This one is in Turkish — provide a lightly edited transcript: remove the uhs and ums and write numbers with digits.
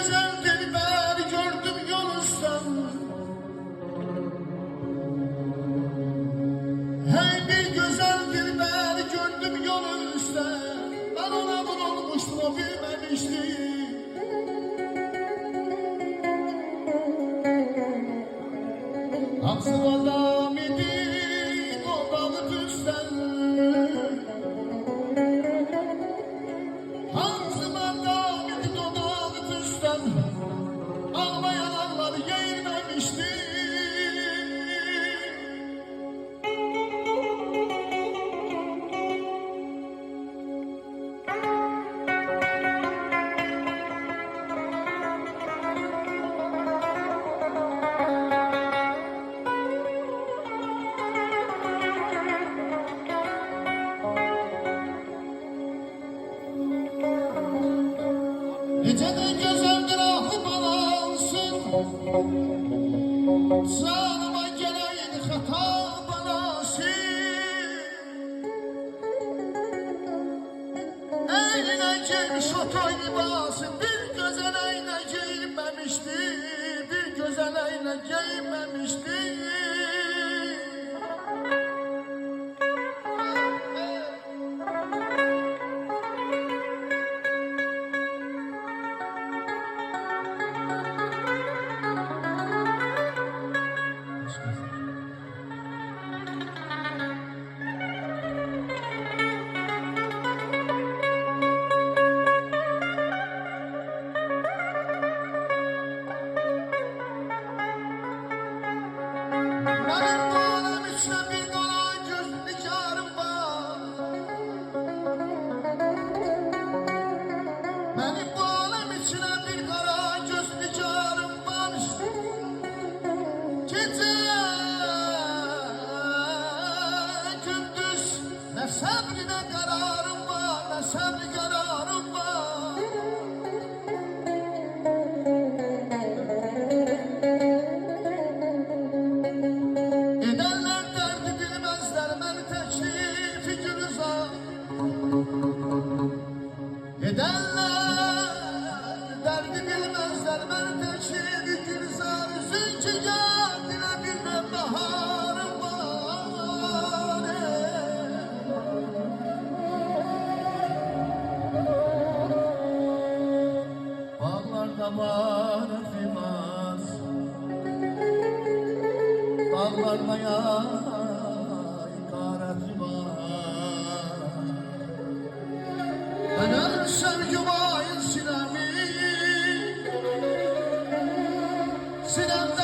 güzel dilber gördüm yol üstten. Hey bir güzel dilber gördüm yol üstten. Ben ona vurulmuştum o bilmemiştim. Aksım adam idi o balık üstten. Aksım adam idi o balık üstten. Ağlayan anlar yeğilmemişti. Geceden güzeldir ahı balansın. Canıma gelen hata balasın. Eline giymiş o toy libası. Bir güzel eline giyinmemişti. Bir güzel eline giyinmemişti. Benim bu alem içine bir kara gözlü nigarım var. Benim bu alem içine bir kara gözlü nigarım var. Gece gündüz ne sabri ne kararım var, ne sabri kararım var. Edenler derdi bilmezler ben teklifi gülüza. Edenler derdi bilmezler ben teklifi gülüza. Üzüntü kendine bilmem baharım var. Bağlarda var efimaz. Dağlarda yaygareti var. Döner sevgi var sinemi. Sinemde